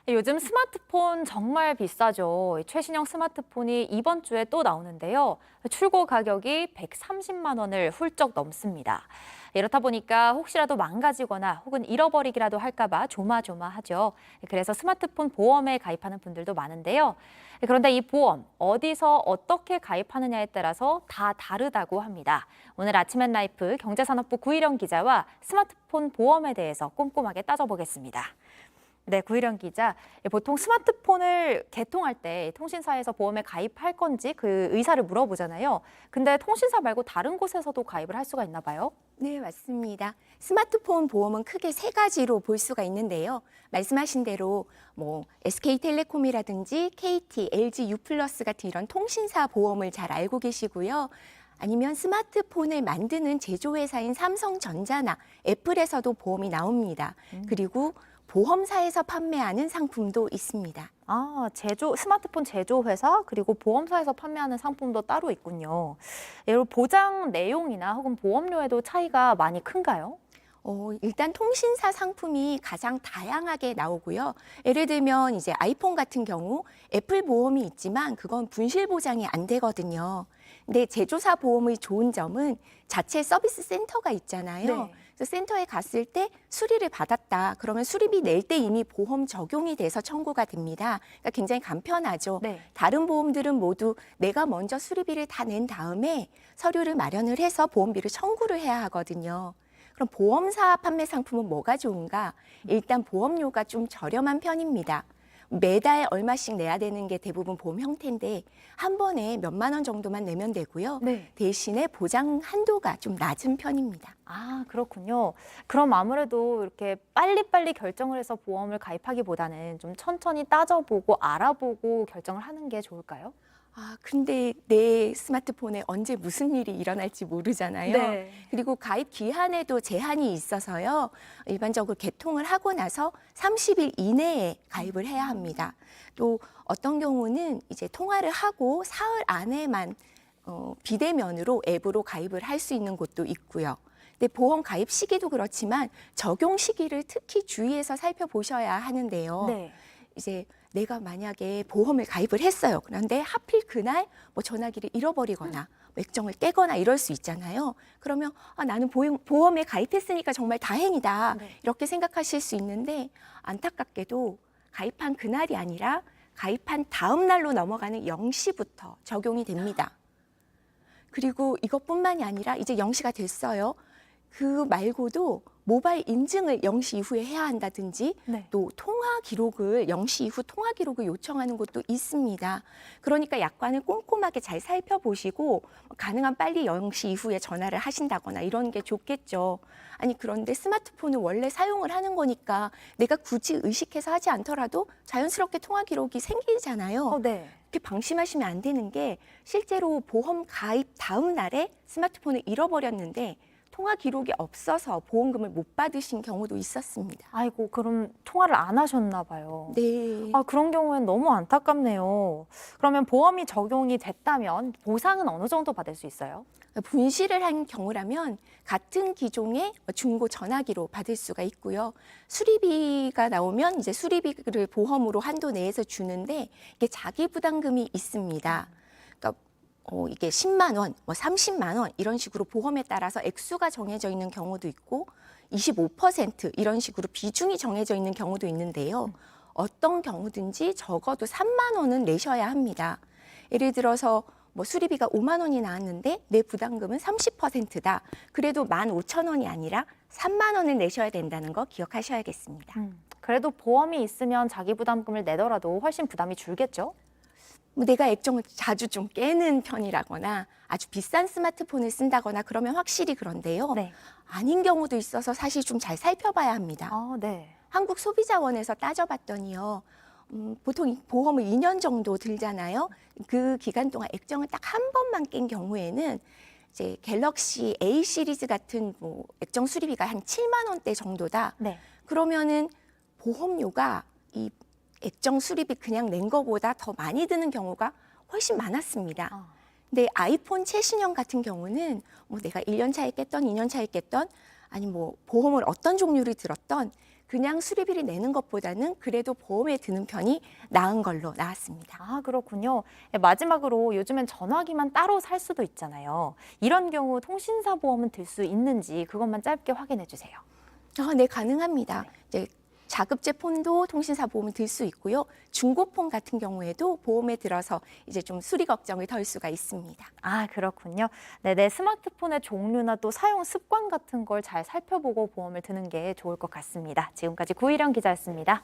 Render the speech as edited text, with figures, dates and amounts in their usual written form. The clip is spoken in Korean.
요즘 스마트폰 정말 비싸죠. 최신형 스마트폰이 이번 주에 또 나오는데요. 출고 가격이 130만 원을 훌쩍 넘습니다. 이렇다 보니까 혹시라도 망가지거나 혹은 잃어버리기라도 할까 봐 조마조마하죠. 그래서 스마트폰 보험에 가입하는 분들도 많은데요. 그런데 이 보험 어디서 어떻게 가입하느냐에 따라서 다 다르다고 합니다. 오늘 아침엔 라이프 경제산업부 구일영 기자와 스마트폰 보험에 대해서 꼼꼼하게 따져보겠습니다. 네, 구일영 기자. 보통 스마트폰을 개통할 때 통신사에서 보험에 가입할 건지 그 의사를 물어보잖아요. 근데 통신사 말고 다른 곳에서도 가입을 할 수가 있나 봐요? 네, 맞습니다. 스마트폰 보험은 크게 세 가지로 볼 수가 있는데요. 말씀하신 대로 SK텔레콤이라든지 KT, LG U+ 같은 이런 통신사 보험을 잘 알고 계시고요. 아니면 스마트폰을 만드는 제조회사인 삼성전자나 애플에서도 보험이 나옵니다. 그리고 보험사에서 판매하는 상품도 있습니다. 스마트폰 제조회사 그리고 보험사에서 판매하는 상품도 따로 있군요. 예를 보장 내용이나 혹은 보험료에도 차이가 많이 큰가요? 일단 통신사 상품이 가장 다양하게 나오고요. 예를 들면 이제 아이폰 같은 경우 애플 보험이 있지만 그건 분실 보장이 안 되거든요. 근데 제조사 보험의 좋은 점은 자체 서비스 센터가 있잖아요. 네. 그래서 센터에 갔을 때 수리를 받았다. 그러면 수리비 낼 때 이미 보험 적용이 돼서 청구가 됩니다. 그러니까 굉장히 간편하죠. 네. 다른 보험들은 모두 내가 먼저 수리비를 다 낸 다음에 서류를 마련을 해서 보험비를 청구를 해야 하거든요. 그럼 보험사 판매 상품은 뭐가 좋은가? 일단 보험료가 좀 저렴한 편입니다. 매달 얼마씩 내야 되는 게 대부분 보험 형태인데 한 번에 몇만 원 정도만 내면 되고요. 네. 대신에 보장 한도가 좀 낮은 편입니다. 그렇군요. 그럼 아무래도 이렇게 빨리빨리 결정을 해서 보험을 가입하기보다는 좀 천천히 따져보고 알아보고 결정을 하는 게 좋을까요? 근데 내 스마트폰에 언제 무슨 일이 일어날지 모르잖아요. 네. 그리고 가입 기한에도 제한이 있어서요. 일반적으로 개통을 하고 나서 30일 이내에 가입을 해야 합니다. 또 어떤 경우는 이제 통화를 하고 사흘 안에만 비대면으로 앱으로 가입을 할 수 있는 곳도 있고요. 근데 보험 가입 시기도 그렇지만 적용 시기를 특히 주의해서 살펴보셔야 하는데요. 네. 이제 내가 만약에 보험을 가입을 했어요. 그런데 하필 그날 전화기를 잃어버리거나 액정을 깨거나 이럴 수 있잖아요. 그러면 나는 보험에 가입했으니까 정말 다행이다. 네. 이렇게 생각하실 수 있는데 안타깝게도 가입한 그날이 아니라 가입한 다음 날로 넘어가는 0시부터 적용이 됩니다. 그리고 이것뿐만이 아니라 이제 0시가 됐어요. 그 말고도 모바일 인증을 0시 이후에 해야 한다든지 네. 또 통화 기록을 0시 이후 통화 기록을 요청하는 곳도 있습니다. 그러니까 약관을 꼼꼼하게 잘 살펴보시고 가능한 빨리 0시 이후에 전화를 하신다거나 이런 게 좋겠죠. 아니 그런데 스마트폰은 원래 사용을 하는 거니까 내가 굳이 의식해서 하지 않더라도 자연스럽게 통화 기록이 생기잖아요. 네. 이렇게 방심하시면 안 되는 게 실제로 보험 가입 다음 날에 스마트폰을 잃어버렸는데 통화 기록이 없어서 보험금을 못 받으신 경우도 있었습니다. 아이고, 그럼 통화를 안 하셨나 봐요. 네. 그런 경우엔 너무 안타깝네요. 그러면 보험이 적용이 됐다면 보상은 어느 정도 받을 수 있어요? 분실을 한 경우라면 같은 기종의 중고 전화기로 받을 수가 있고요. 수리비가 나오면 이제 수리비를 보험으로 한도 내에서 주는데 이게 자기 부담금이 있습니다. 그러니까 이게 10만 원, 30만 원 이런 식으로 보험에 따라서 액수가 정해져 있는 경우도 있고 25% 이런 식으로 비중이 정해져 있는 경우도 있는데요. 어떤 경우든지 적어도 3만 원은 내셔야 합니다. 예를 들어서 수리비가 5만 원이 나왔는데 내 부담금은 30%다. 그래도 15,000원이 아니라 3만 원을 내셔야 된다는 거 기억하셔야겠습니다. 그래도 보험이 있으면 자기 부담금을 내더라도 훨씬 부담이 줄겠죠? 내가 액정을 자주 좀 깨는 편이라거나 아주 비싼 스마트폰을 쓴다거나 그러면 확실히 그런데요. 네. 아닌 경우도 있어서 사실 좀 잘 살펴봐야 합니다. 네. 한국소비자원에서 따져봤더니요. 보통 보험을 2년 정도 들잖아요. 그 기간 동안 액정을 딱 한 번만 깬 경우에는 이제 갤럭시 A 시리즈 같은 액정 수리비가 한 7만 원대 정도다. 네. 그러면은 보험료가 이 액정 수리비 그냥 낸 거보다 더 많이 드는 경우가 훨씬 많았습니다. 근데 아이폰 최신형 같은 경우는 내가 1년 차에 깼던, 2년 차에 깼던, 아니 보험을 어떤 종류를 들었던 그냥 수리비를 내는 것보다는 그래도 보험에 드는 편이 나은 걸로 나왔습니다. 아, 그렇군요. 마지막으로 요즘엔 전화기만 따로 살 수도 있잖아요. 이런 경우 통신사 보험은 들 수 있는지 그것만 짧게 확인해 주세요. 네, 가능합니다. 이제 자급제 폰도 통신사 보험을 들 수 있고요. 중고폰 같은 경우에도 보험에 들어서 이제 좀 수리 걱정을 덜 수가 있습니다. 아, 그렇군요. 네, 내 스마트폰의 종류나 또 사용 습관 같은 걸 잘 살펴보고 보험을 드는 게 좋을 것 같습니다. 지금까지 구일영 기자였습니다.